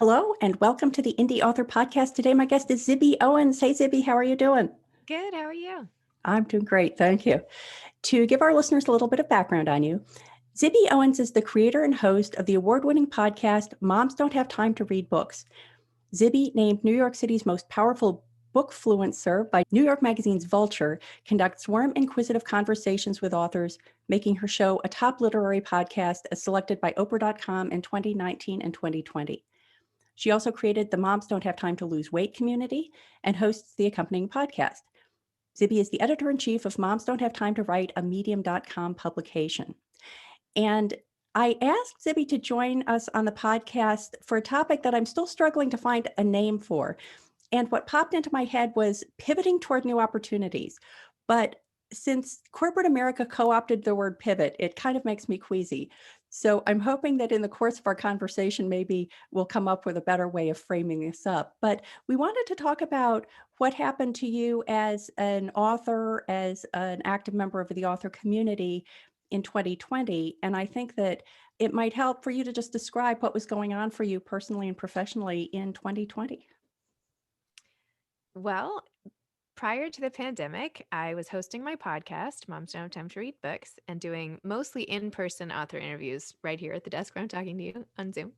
Hello, and welcome to the Indy Author Podcast. Today, my guest is Zibby Owens. Hey, Zibby, how are you doing? Good. How are you? I'm doing great. Thank you. To give our listeners a little bit of background on you, Zibby Owens is the creator and host of the award-winning podcast, Moms Don't Have Time to Read Books. Zibby, named New York City's most powerful book-fluencer by New York Magazine's Vulture, conducts warm, inquisitive conversations with authors, making her show a top literary podcast as selected by Oprah.com in 2019 and 2020. She also created the Moms Don't Have Time to Lose Weight community and hosts the accompanying podcast. Zibby is the editor-in-chief of Moms Don't Have Time to Write, a Medium.com publication. And I asked Zibby to join us on the podcast for a topic that I'm still struggling to find a name for. And what popped into my head was pivoting toward new opportunities. But since corporate America co-opted the word pivot, it kind of makes me queasy. So I'm hoping that in the course of our conversation, maybe we'll come up with a better way of framing this up. But we wanted to talk about what happened to you as an author, as an active member of the author community in 2020. And I think that it might help for you to just describe what was going on for you personally and professionally in 2020. Well, prior to the pandemic, I was hosting my podcast, Moms Don't Have Time to Read Books, and doing mostly in-person author interviews right here at the desk where I'm talking to you on Zoom.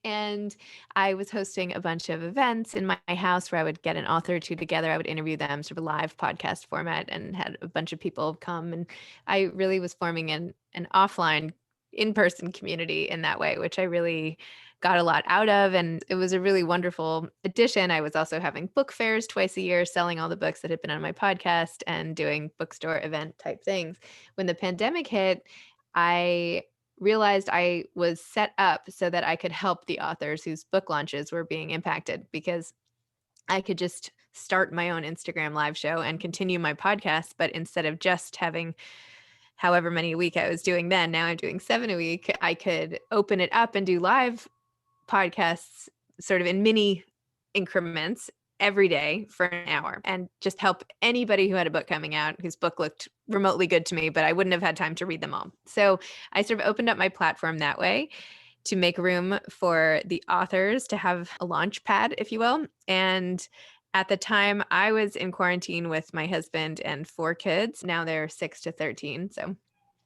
And I was hosting a bunch of events in my house where I would get an author or two together. I would interview them, sort of a live podcast format, and had a bunch of people come. And I really was forming an offline in-person community in that way, which I really got a lot out of. And it was a really wonderful addition. I was also having book fairs twice a year, selling all the books that had been on my podcast and doing bookstore event type things. When the pandemic hit, I realized I was set up so that I could help the authors whose book launches were being impacted, because I could just start my own Instagram live show and continue my podcast. But instead of just having however many a week I was doing then, now I'm doing 7 a week, I could open it up and do live podcasts sort of in mini increments every day for an hour, and just help anybody who had a book coming out whose book looked remotely good to me, but I wouldn't have had time to read them all. So I sort of opened up my platform that way to make room for the authors to have a launch pad, if you will. And at the time, I was in quarantine with my husband and 4 kids. Now they're 6 to 13, so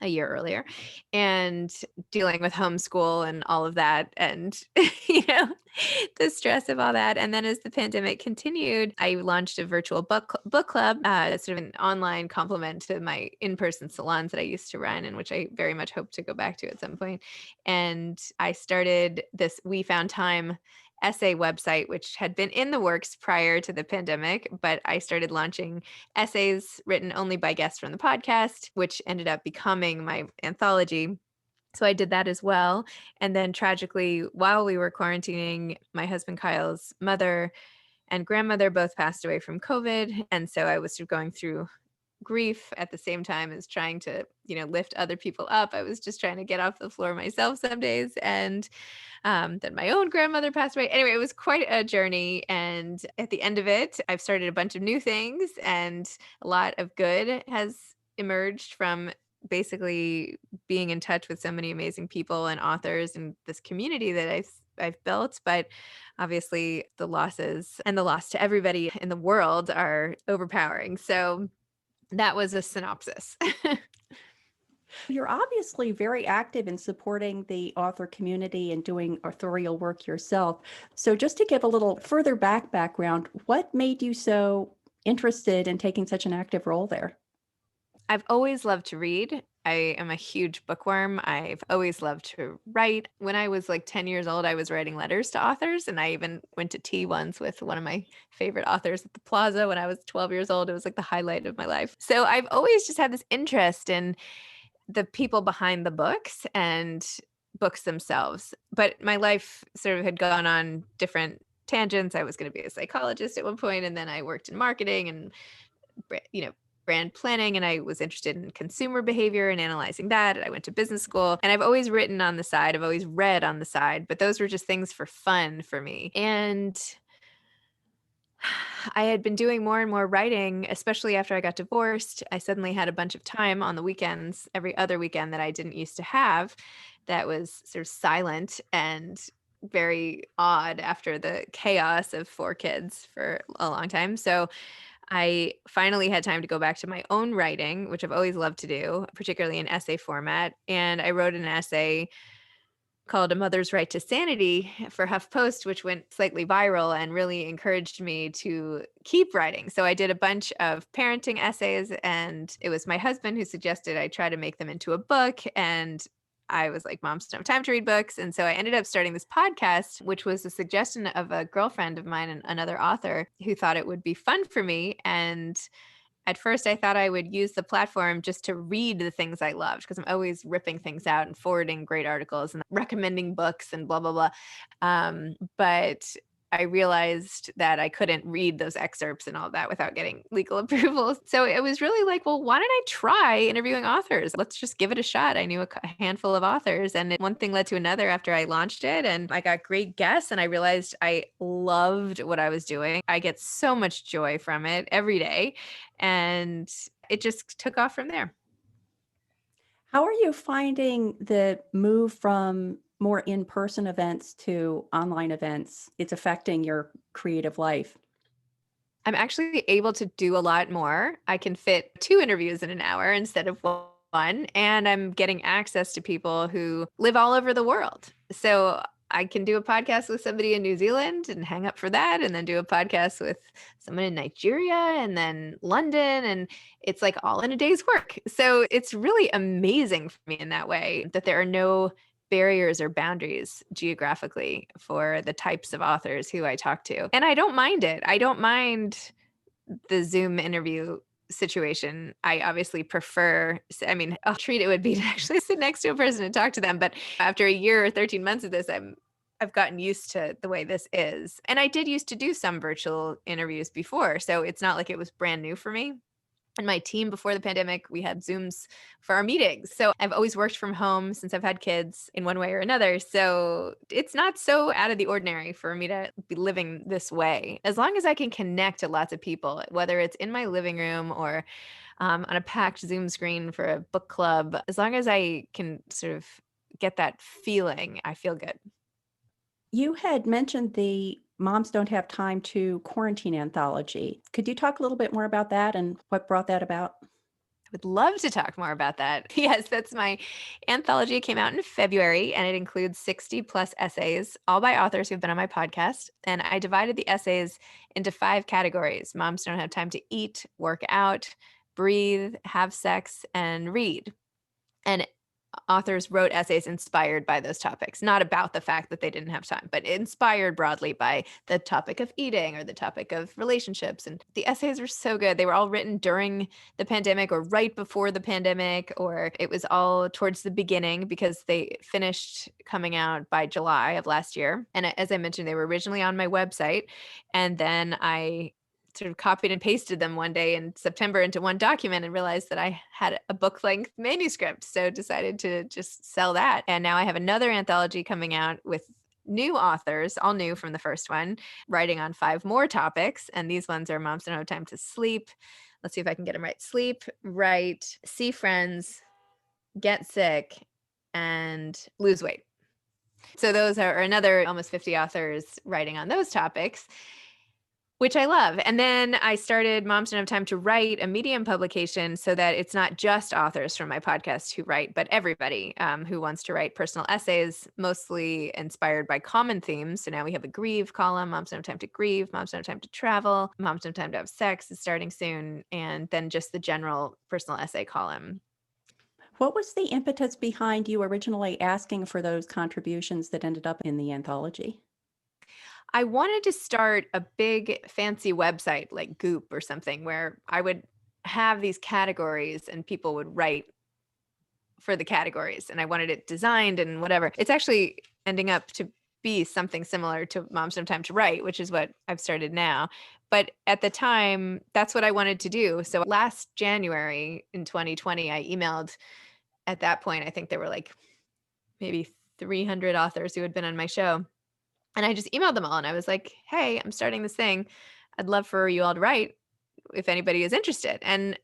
a year earlier, and dealing with homeschool and all of that, and the stress of all that. And then as the pandemic continued, I launched a virtual book club, sort of an online complement to my in-person salons that I used to run, and which I very much hope to go back to at some point. And I started this We Found Time essay website, which had been in the works prior to the pandemic, but I started launching essays written only by guests from the podcast, which ended up becoming my anthology. So I did that as well. And then tragically, while we were quarantining, my husband Kyle's mother and grandmother both passed away from COVID. And so I was sort of going through grief at the same time as trying to, lift other people up. I was just trying to get off the floor myself some days. And then my own grandmother passed away. Anyway, it was quite a journey. And at the end of it, I've started a bunch of new things, and a lot of good has emerged from basically being in touch with so many amazing people and authors and this community that I've built. But obviously the losses and the loss to everybody in the world are overpowering. So that was a synopsis. You're obviously very active in supporting the author community and doing authorial work yourself. So just to give a little further background, what made you so interested in taking such an active role there? I've always loved to read. I am a huge bookworm. I've always loved to write. When I was like 10 years old, I was writing letters to authors, and I even went to tea once with one of my favorite authors at the Plaza when I was 12 years old. It was like the highlight of my life. So I've always just had this interest in the people behind the books and books themselves. But my life sort of had gone on different tangents. I was going to be a psychologist at one point, and then I worked in marketing and brand planning, and I was interested in consumer behavior and analyzing that. And I went to business school, and I've always written on the side. I've always read on the side, but those were just things for fun for me. And I had been doing more and more writing, especially after I got divorced. I suddenly had a bunch of time on the weekends, every other weekend that I didn't used to have, that was sort of silent. And very odd after the chaos of 4 kids for a long time. So I finally had time to go back to my own writing, which I've always loved to do, particularly in essay format. And I wrote an essay called A Mother's Right to Sanity for HuffPost, which went slightly viral and really encouraged me to keep writing. So I did a bunch of parenting essays, and it was my husband who suggested I try to make them into a book. And I was like, Moms don't have time to read books. And so I ended up starting this podcast, which was a suggestion of a girlfriend of mine and another author who thought it would be fun for me. And at first, I thought I would use the platform just to read the things I loved, because I'm always ripping things out and forwarding great articles and recommending books and blah, blah, blah. But I realized that I couldn't read those excerpts and all that without getting legal approval. So it was really like, well, why don't I try interviewing authors? Let's just give it a shot. I knew a handful of authors, and one thing led to another after I launched it. And I got great guests, and I realized I loved what I was doing. I get so much joy from it every day. And it just took off from there. How are you finding the move from more in-person events to online events? It's affecting your creative life. I'm actually able to do a lot more. I can fit 2 interviews in an hour instead of one, and I'm getting access to people who live all over the world. So I can do a podcast with somebody in New Zealand and hang up for that, and then do a podcast with someone in Nigeria and then London, and it's like all in a day's work. So it's really amazing for me in that way that there are no barriers or boundaries geographically for the types of authors who I talk to. And I don't mind it. I don't mind the Zoom interview situation. I obviously prefer, I mean, a treat it would be to actually sit next to a person and talk to them. But after a year or 13 months of this, I've gotten used to the way this is. And I did used to do some virtual interviews before, so it's not like it was brand new for me. And my team before the pandemic, we had Zooms for our meetings. So I've always worked from home since I've had kids in one way or another. So it's not so out of the ordinary for me to be living this way. As long as I can connect to lots of people, whether it's in my living room or on a packed Zoom screen for a book club, as long as I can sort of get that feeling, I feel good. You had mentioned the Moms Don't Have Time to Quarantine anthology. Could you talk a little bit more about that and what brought that about? Would love to talk more about that. Yes, that's my anthology. It came out in February, and it includes 60 plus essays, all by authors who've been on my podcast. And I divided the essays into 5 categories: moms don't have time to eat, work out, breathe, have sex, and read. And authors wrote essays inspired by those topics, not about the fact that they didn't have time, but inspired broadly by the topic of eating or the topic of relationships. And the essays were so good. They were all written during the pandemic or right before the pandemic, or it was all towards the beginning because they finished coming out by July of last year. And as I mentioned, they were originally on my website. And then I sort of copied and pasted them one day in September into one document and realized that I had a book length manuscript. So decided to just sell that. And now I have another anthology coming out with new authors, all new from the first one, writing on 5 more topics. And these ones are Moms Don't Have Time to Sleep. Let's see if I can get them right. Sleep, write, see friends, get sick, and lose weight. So those are another almost 50 authors writing on those topics, which I love. And then I started Moms Don't Have Time to Write, a Medium publication, so that it's not just authors from my podcast who write, but everybody who wants to write personal essays, mostly inspired by common themes. So now we have a grieve column, Moms Don't Have Time to Grieve, Moms Don't Have Time to Travel, Moms Don't Have Time to Have Sex is starting soon, and then just the general personal essay column. What was the impetus behind you originally asking for those contributions that ended up in the anthology? I wanted to start a big fancy website like Goop or something where I would have these categories and people would write for the categories, and I wanted it designed and whatever. It's actually ending up to be something similar to Moms Don't Have Time to Write, which is what I've started now. But at the time, that's what I wanted to do. So last January in 2020, I emailed, at that point, I think there were like maybe 300 authors who had been on my show. And I just emailed them all and I was like, hey, I'm starting this thing. I'd love for you all to write if anybody is interested. And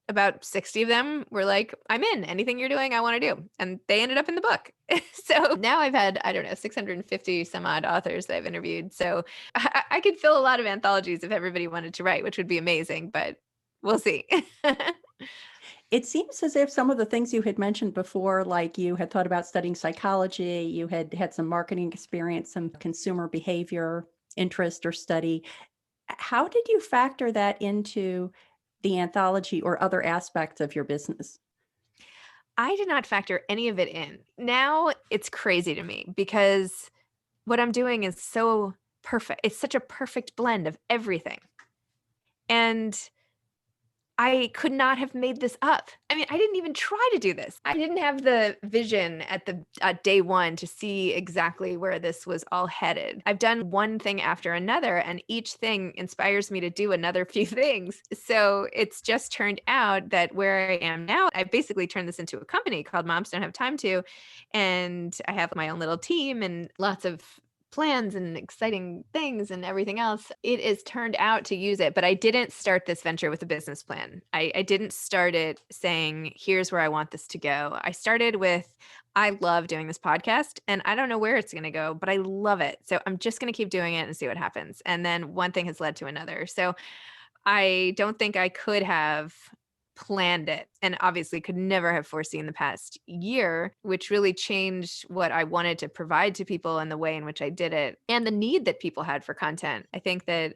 about 60 of them were like, I'm in. Anything you're doing, I want to do. And they ended up in the book. So now I've had, I don't know, 650 some odd authors that I've interviewed. So I could fill a lot of anthologies if everybody wanted to write, which would be amazing, but we'll see. It seems as if some of the things you had mentioned before, like you had thought about studying psychology, you had had some marketing experience, some consumer behavior interest or study. How did you factor that into the anthology or other aspects of your business? I did not factor any of it in. Now it's crazy to me because what I'm doing is so perfect. It's such a perfect blend of everything. And I could not have made this up. I mean, I didn't even try to do this. I didn't have the vision at day one to see exactly where this was all headed. I've done one thing after another, and each thing inspires me to do another few things. So it's just turned out that where I am now, I basically turned this into a company called Moms Don't Have Time To, and I have my own little team and lots of plans and exciting things and everything else. It is turned out to use it, but I didn't start this venture with a business plan. I didn't start it saying, here's where I want this to go. I started with, I love doing this podcast and I don't know where it's going to go, but I love it. So I'm just going to keep doing it and see what happens. And then one thing has led to another. So I don't think I could have planned it and obviously could never have foreseen the past year, which really changed what I wanted to provide to people and the way in which I did it and the need that people had for content. I think that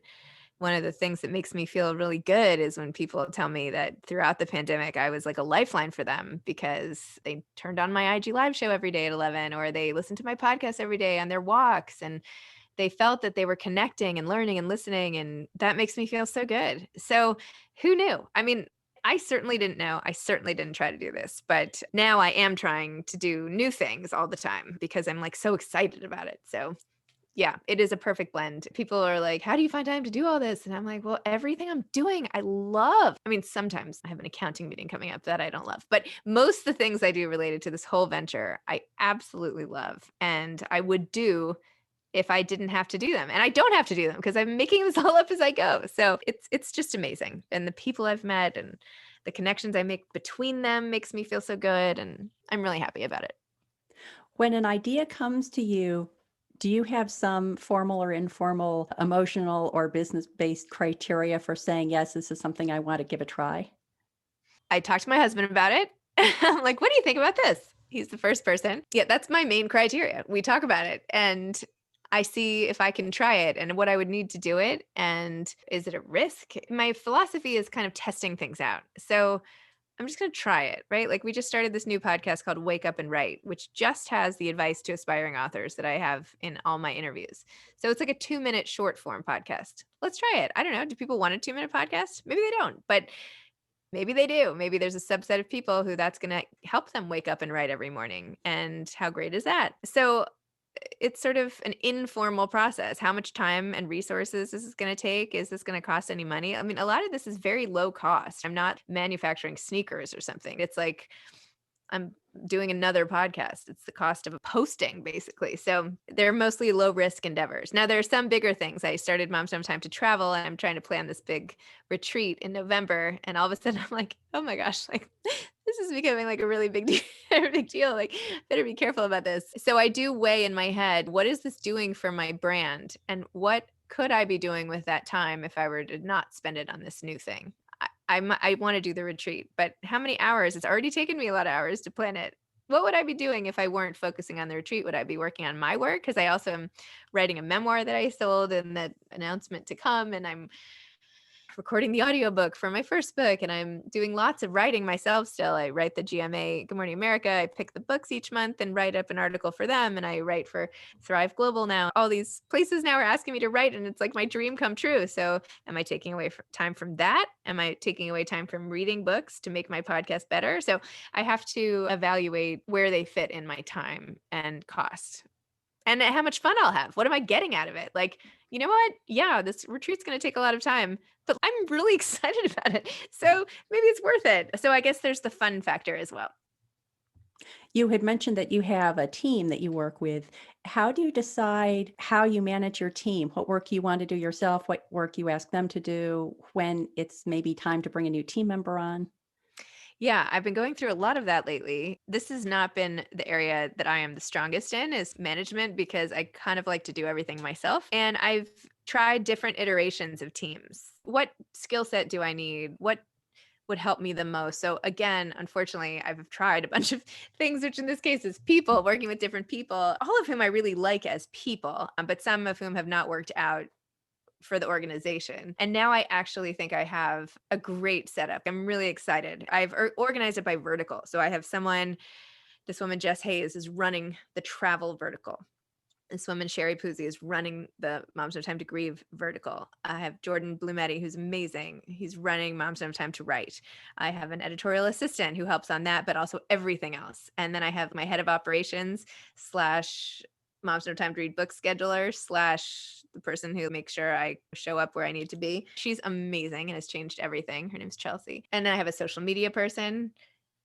one of the things that makes me feel really good is when people tell me that throughout the pandemic, I was like a lifeline for them because they turned on my IG live show every day at 11, or they listened to my podcast every day on their walks, and they felt that they were connecting and learning and listening. And that makes me feel so good. So who knew? I mean, I certainly didn't know. I certainly didn't try to do this, but now I am trying to do new things all the time because I'm like so excited about it. So yeah, it is a perfect blend. People are like, how do you find time to do all this? And I'm like, well, everything I'm doing, I love. I mean, sometimes I have an accounting meeting coming up that I don't love, but most of the things I do related to this whole venture, I absolutely love. And I would do if I didn't have to do them. And I don't have to do them because I'm making this all up as I go. So it's just amazing. And the people I've met and the connections I make between them makes me feel so good. And I'm really happy about it. When an idea comes to you, do you have some formal or informal, emotional or business-based criteria for saying, yes, this is something I want to give a try? I talked to my husband about it. I'm like, what do you think about this? He's the first person. Yeah, that's my main criteria. We talk about it and I see if I can try it and what I would need to do it. And is it a risk? My philosophy is kind of testing things out. So I'm just going to try it, right? Like we just started this new podcast called Wake Up and Write, which just has the advice to aspiring authors that I have in all my interviews. So it's like a 2-minute short form podcast. Let's try it. I don't know. Do people want a 2-minute podcast? Maybe they don't, but maybe they do. Maybe there's a subset of people who that's going to help them wake up and write every morning. And how great is that? So it's sort of an informal process. How much time and resources is this going to take? Is this going to cost any money? I mean, a lot of this is very low cost. I'm not manufacturing sneakers or something. It's like I'm doing another podcast. It's the cost of a posting, basically. So they're mostly low risk endeavors. Now, there are some bigger things. I started Moms Don't Have Time to Travel, and I'm trying to plan this big retreat in November. And all of a sudden, I'm like, oh my gosh, like this is becoming like a really big deal. Big deal. Like, better be careful about this. So I do weigh in my head, what is this doing for my brand? And what could I be doing with that time if I were to not spend it on this new thing? I want to do the retreat, but how many hours? It's already taken me a lot of hours to plan it. What would I be doing if I weren't focusing on the retreat? Would I be working on my work? Because I also am writing a memoir that I sold and that announcement to come. And I'm recording the audiobook for my first book, and I'm doing lots of writing myself still. I write the GMA Good Morning America. I pick the books each month and write up an article for them, and I write for Thrive Global now. All these places now are asking me to write, and it's like my dream come true. So am I taking away time from that? Am I taking away time from reading books to make my podcast better? So I have to evaluate where they fit in my time and cost and how much fun I'll have. What am I getting out of it? Like, you know what? Yeah, this retreat's going to take a lot of time, but I'm really excited about it. So maybe it's worth it. So I guess there's the fun factor as well. You had mentioned that you have a team that you work with. How do you decide how you manage your team? What work you want to do yourself, what work you ask them to do, when it's maybe time to bring a new team member on? Yeah, I've been going through a lot of that lately. This has not been the area that I am the strongest in is management because I kind of like to do everything myself. And I've tried different iterations of teams. What skill set do I need? What would help me the most? So again, unfortunately, I've tried a bunch of things, which in this case is people, working with different people, all of whom I really like as people, but some of whom have not worked out for the organization. And now I actually think I have a great setup. I'm really excited. I've organized it by vertical. So I have this woman, Jess Hayes, is running the travel vertical. This woman, Sherry Puzzi, is running the Moms No Time to Grieve vertical. I have Jordan Blumetti, who's amazing. He's running Moms No Time to Write. I have an editorial assistant who helps on that, but also everything else. And then I have my head of operations slash Moms No Time to Read book scheduler slash the person who makes sure I show up where I need to be. She's amazing and has changed everything. Her name's Chelsea. And then I have a social media person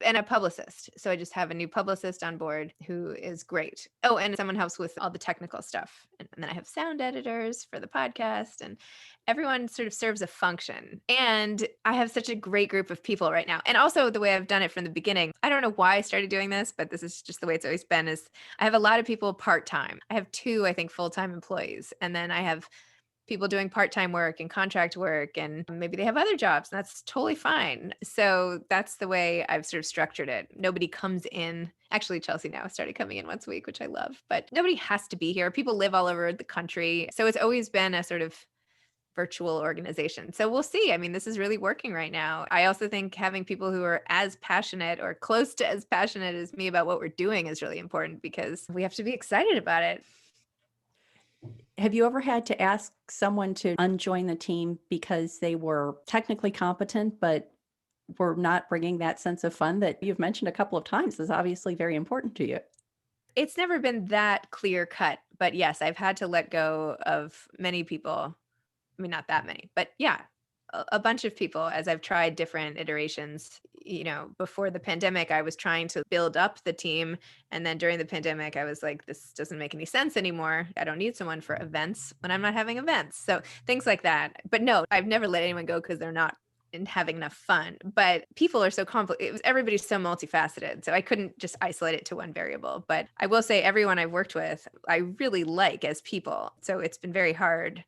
and a publicist. So I just have a new publicist on board who is great. Oh, and someone helps with all the technical stuff. And then I have sound editors for the podcast, and everyone sort of serves a function. And I have such a great group of people right now. And also the way I've done it from the beginning, I don't know why I started doing this, but this is just the way it's always been, is I have a lot of people part-time. I have two, I think, full-time employees. And then I have people doing part-time work and contract work, and maybe they have other jobs, and that's totally fine. So that's the way I've sort of structured it. Nobody comes in. Actually, Chelsea now started coming in once a week, which I love, but nobody has to be here. People live all over the country. So it's always been a sort of virtual organization. So we'll see. I mean, this is really working right now. I also think having people who are as passionate or close to as passionate as me about what we're doing is really important because we have to be excited about it. Have you ever had to ask someone to unjoin the team because they were technically competent, but were not bringing that sense of fun that you've mentioned a couple of times is obviously very important to you? It's never been that clear cut, but yes, I've had to let go of many people. I mean, not that many, but yeah, a bunch of people as I've tried different iterations. Before the pandemic, I was trying to build up the team. And then during the pandemic, I was like, this doesn't make any sense anymore. I don't need someone for events when I'm not having events. So things like that. But no, I've never let anyone go because they're not and having enough fun. But people are so complicated. Everybody's so multifaceted. So I couldn't just isolate it to one variable. But I will say everyone I've worked with, I really like as people. So it's been very hard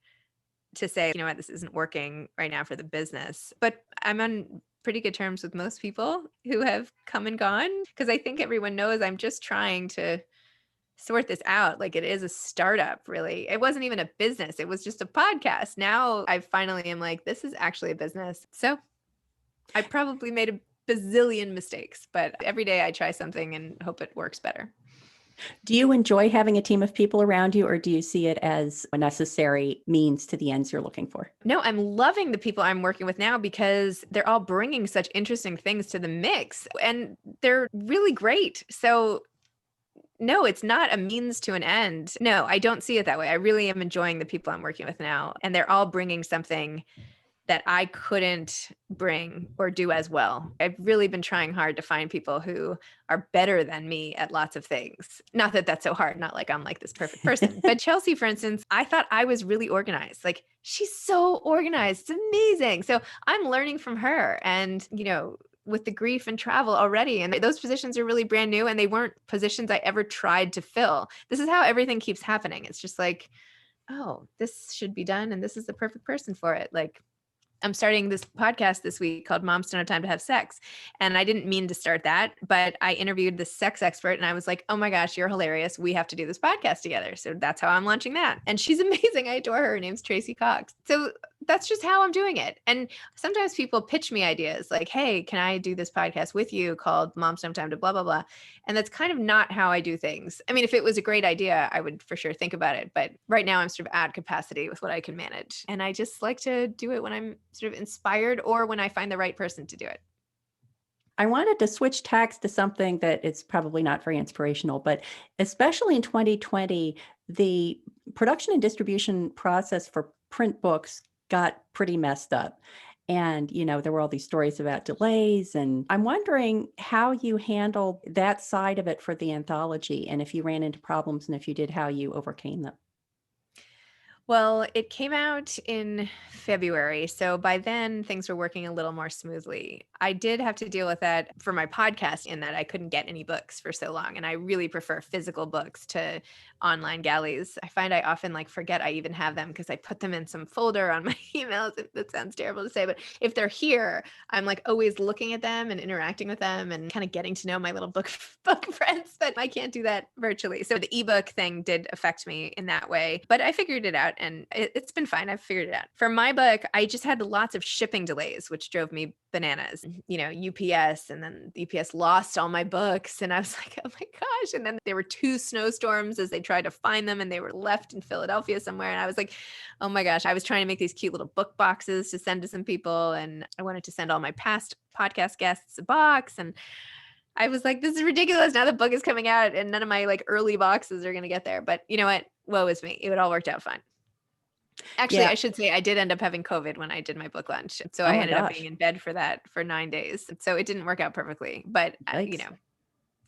to say, you know what, this isn't working right now for the business. But I'm on pretty good terms with most people who have come and gone because I think everyone knows I'm just trying to sort this out. Like it is a startup, really. It wasn't even a business. It was just a podcast. Now I finally am like, this is actually a business. So I probably made a bazillion mistakes, but every day I try something and hope it works better. Do you enjoy having a team of people around you, or do you see it as a necessary means to the ends you're looking for? No, I'm loving the people I'm working with now because they're all bringing such interesting things to the mix and they're really great. So no, it's not a means to an end. No, I don't see it that way. I really am enjoying the people I'm working with now, and they're all bringing something that I couldn't bring or do as well. I've really been trying hard to find people who are better than me at lots of things. Not that that's so hard, not like I'm like this perfect person. But Chelsea, for instance, I thought I was really organized. Like she's so organized. It's amazing. So I'm learning from her and, with the grief and travel already. And those positions are really brand new and they weren't positions I ever tried to fill. This is how everything keeps happening. It's just like, oh, this should be done and this is the perfect person for it. Like I'm starting this podcast this week called Moms Don't Have Time to Have Sex. And I didn't mean to start that, but I interviewed this sex expert and I was like, oh my gosh, you're hilarious. We have to do this podcast together. So that's how I'm launching that. And she's amazing. I adore her. Her name's Tracy Cox. So that's just how I'm doing it. And sometimes people pitch me ideas like, hey, can I do this podcast with you called Moms Don't Have Time to blah, blah, blah. And that's kind of not how I do things. I mean, if it was a great idea, I would for sure think about it. But right now I'm sort of at capacity with what I can manage. And I just like to do it when I'm sort of inspired or when I find the right person to do it. I wanted to switch tacks to something that is probably not very inspirational, but especially in 2020, the production and distribution process for print books got pretty messed up. And, there were all these stories about delays. And I'm wondering how you handled that side of it for the anthology and if you ran into problems and if you did, how you overcame them. Well, it came out in February. So by then, things were working a little more smoothly. I did have to deal with that for my podcast in that I couldn't get any books for so long. And I really prefer physical books to online galleys. I find I often like forget I even have them because I put them in some folder on my emails. That sounds terrible to say, but if they're here, I'm like always looking at them and interacting with them and kind of getting to know my little book friends, but I can't do that virtually. So the ebook thing did affect me in that way, but I figured it out and it's been fine. I've figured it out. For my book, I just had lots of shipping delays, which drove me bananas. UPS, and then UPS lost all my books and I was like, oh my gosh. And then there were 2 snowstorms as they tried to find them and they were left in Philadelphia somewhere. And I was like, oh my gosh, I was trying to make these cute little book boxes to send to some people. And I wanted to send all my past podcast guests a box. And I was like, this is ridiculous. Now the book is coming out and none of my like early boxes are going to get there. But you know what? Woe is me. It all worked out fine. Actually, Yeah. I should say I did end up having COVID when I did my book launch. So Oh I my ended up being gosh. in bed for that for 9 days. So it didn't work out perfectly, but Yikes.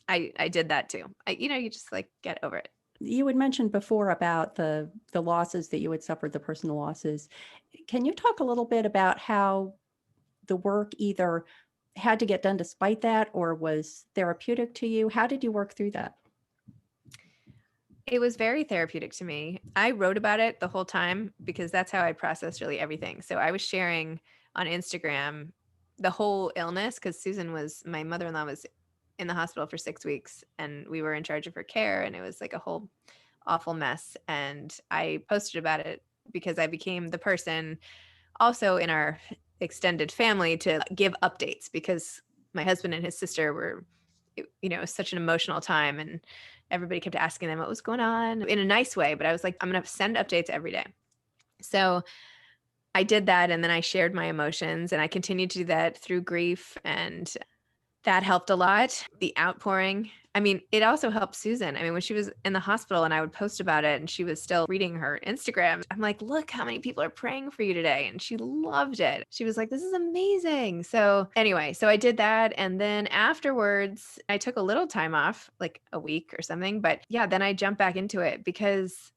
I did that too. You just like get over it. You had mentioned before about the losses that you had suffered, the personal losses. Can you talk a little bit about how the work either had to get done despite that or was therapeutic to you? How did you work through that? It was very therapeutic to me. I wrote about it the whole time because that's how I process really everything. So I was sharing on Instagram the whole illness because my mother-in-law was in the hospital for 6 weeks and we were in charge of her care and it was like a whole awful mess. And I posted about it because I became the person also in our extended family to give updates because my husband and his sister were, it was such an emotional time and everybody kept asking them what was going on in a nice way. But I was like, I'm going to send updates every day. So I did that. And then I shared my emotions and I continued to do that through grief. And that helped a lot. The outpouring. I mean, it also helped Susan. I mean, when she was in the hospital and I would post about it and she was still reading her Instagram, I'm like, look how many people are praying for you today. And she loved it. She was like, this is amazing. So, anyway, so I did that. And then afterwards, I took a little time off, like a week or something. But yeah, then I jumped back into it because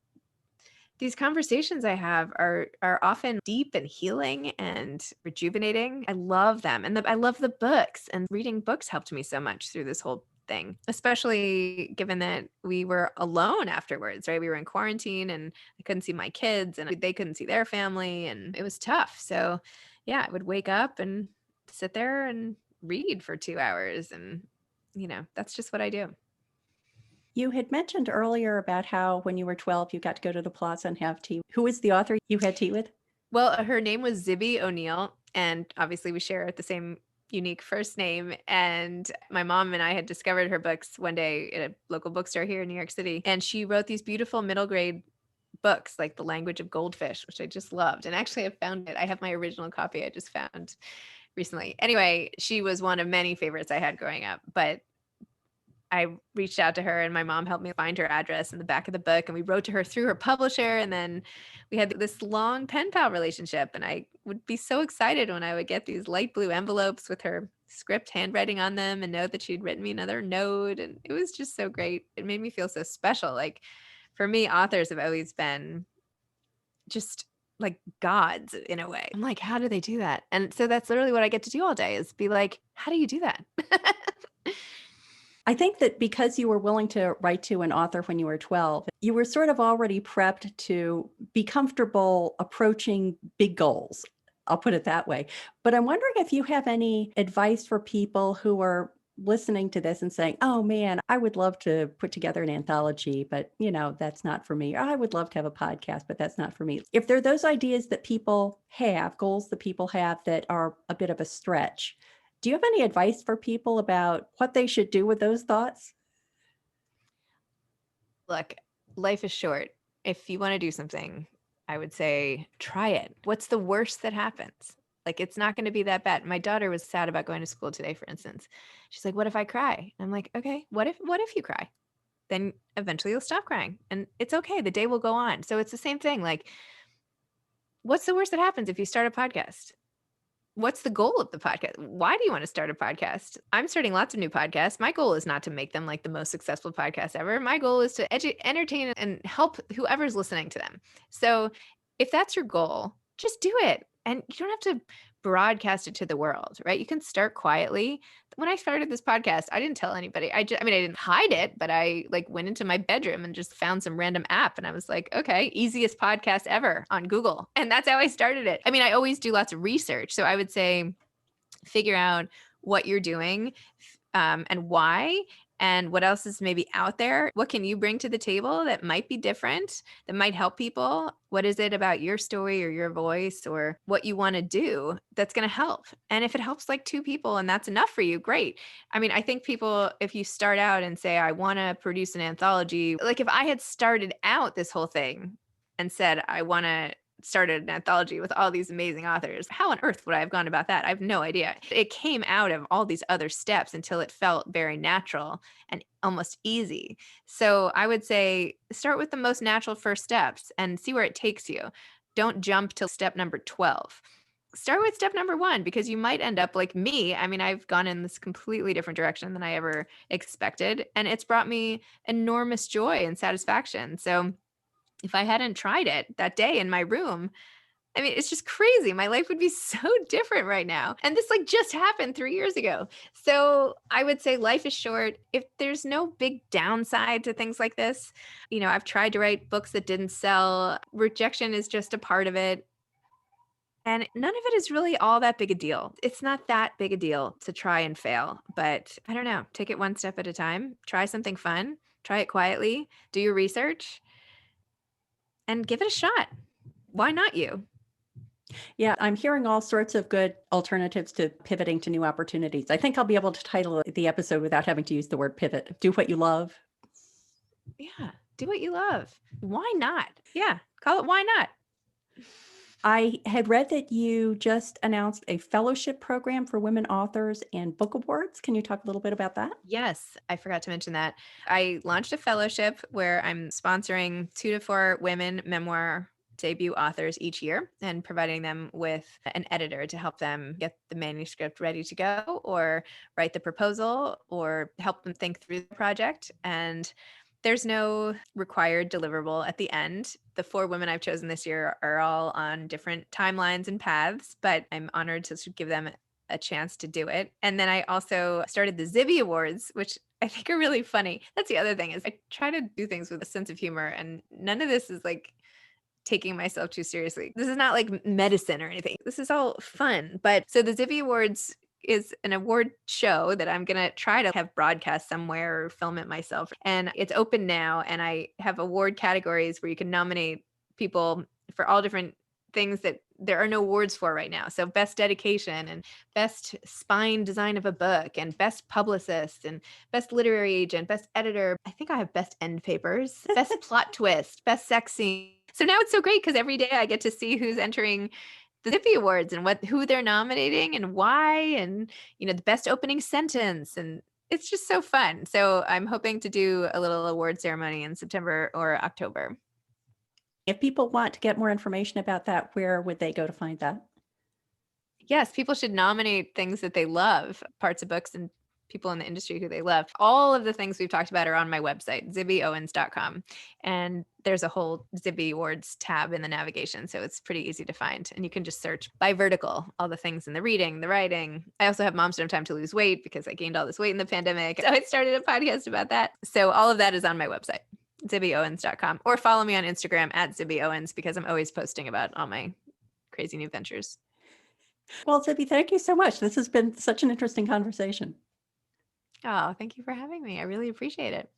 these conversations I have are often deep and healing and rejuvenating. I love them. And I love the books and reading books helped me so much through this whole thing, especially given that we were alone afterwards, right? We were in quarantine and I couldn't see my kids and they couldn't see their family and it was tough. So, yeah, I would wake up and sit there and read for 2 hours and that's just what I do. You had mentioned earlier about how when you were 12, you got to go to the plaza and have tea. Who was the author you had tea with? Well, her name was Zibby O'Neill, and obviously we share the same unique first name. And my mom and I had discovered her books one day at a local bookstore here in New York City. And she wrote these beautiful middle grade books like The Language of Goldfish, which I just loved. And actually, I found it. I have my original copy I just found recently. Anyway, she was one of many favorites I had growing up. But I reached out to her and my mom helped me find her address in the back of the book and we wrote to her through her publisher and then we had this long pen pal relationship and I would be so excited when I would get these light blue envelopes with her script handwriting on them and know that she'd written me another note and it was just so great. It made me feel so special. Like for me, authors have always been just like gods in a way. I'm like, how do they do that? And so that's literally what I get to do all day is be like, how do you do that? I think that because you were willing to write to an author when you were 12, you were sort of already prepped to be comfortable approaching big goals. I'll put it that way. But I'm wondering if you have any advice for people who are listening to this and saying, oh man, I would love to put together an anthology, but that's not for me. Or I would love to have a podcast, but that's not for me. If there are those ideas that people have, goals that people have that are a bit of a stretch, do you have any advice for people about what they should do with those thoughts? Look, life is short. If you want to do something, I would say try it. What's the worst that happens? Like, it's not going to be that bad. My daughter was sad about going to school today, for instance. She's like, what if I cry? I'm like, okay, what if you cry? Then eventually you'll stop crying and it's okay. The day will go on. So it's the same thing. Like, what's the worst that happens if you start a podcast? what's the goal of the podcast? Why do you want to start a podcast? I'm starting lots of new podcasts. My goal is not to make them like the most successful podcast ever. My goal is to entertain and help whoever's listening to them. So if that's your goal, just do it. And you don't have to broadcast it to the world, right? You can start quietly. When I started this podcast, I didn't tell anybody. I mean, I didn't hide it, but I like went into my bedroom and just found some random app. And I was like, okay, easiest podcast ever on Google. And that's how I started it. I mean, I always do lots of research. So I would say figure out what you're doing and why, and what else is maybe out there. What can you bring to the table that might be different, that might help people? What is it about your story or your voice or what you want to do that's going to help? And if it helps like 2 people and that's enough for you, great. I mean, I think people, if you start out and say, I want to produce an anthology, like if I had started out this whole thing and said, I want to started an anthology with all these amazing authors, how on earth would I have gone about that? I have no idea. It came out of all these other steps until it felt very natural and almost easy. So I would say start with the most natural first steps and see where it takes you. Don't jump to step number 12. Start with step number 1 because you might end up like me. I mean, I've gone in this completely different direction than I ever expected, and it's brought me enormous joy and satisfaction. So if I hadn't tried it that day in my room, I mean, it's just crazy. My life would be so different right now. And this like just happened 3 years ago. So I would say life is short. If there's no big downside to things like this, I've tried to write books that didn't sell. Rejection is just a part of it. And none of it is really all that big a deal. It's not that big a deal to try and fail, but I don't know. Take it one step at a time. Try something fun. Try it quietly. Do your research and give it a shot. Why not you? Yeah, I'm hearing all sorts of good alternatives to pivoting to new opportunities. I think I'll be able to title the episode without having to use the word pivot. Do what you love. Yeah, do what you love. Why not? Yeah, call it why not. I had read that you just announced a fellowship program for women authors and book awards. Can you talk a little bit about that? Yes, I forgot to mention that. I launched a fellowship where I'm sponsoring 2 to 4 women memoir debut authors each year and providing them with an editor to help them get the manuscript ready to go or write the proposal or help them think through the project. And there's no required deliverable at the end. The 4 women I've chosen this year are all on different timelines and paths, but I'm honored to give them a chance to do it. And then I also started the Zivi Awards, which I think are really funny. That's the other thing is I try to do things with a sense of humor, and none of this is like taking myself too seriously. This is not like medicine or anything. This is all fun. But so the Zivi Awards is an award show that I'm going to try to have broadcast somewhere or film it myself. And it's open now. And I have award categories where you can nominate people for all different things that there are no awards for right now. So best dedication and best spine design of a book and best publicist and best literary agent, best editor. I think I have best end papers, best plot twist, best sex scene. So now it's so great because every day I get to see who's entering the Zippy Awards and who they're nominating and why, and the best opening sentence, and it's just so fun. So I'm hoping to do a little award ceremony in September or October. If people want to get more information about that, where would they go to find that? Yes, people should nominate things that they love, parts of books and people in the industry who they love. All of the things we've talked about are on my website, zibbyowens.com. And there's a whole Zibby Awards tab in the navigation. So it's pretty easy to find. And you can just search by vertical, all the things in the reading, the writing. I also have Moms Don't Have Time to Lose Weight because I gained all this weight in the pandemic. So I started a podcast about that. So all of that is on my website, zibbyowens.com. Or follow me on Instagram at Zibby Owens because I'm always posting about all my crazy new ventures. Well, Zibby, thank you so much. This has been such an interesting conversation. Oh, thank you for having me. I really appreciate it.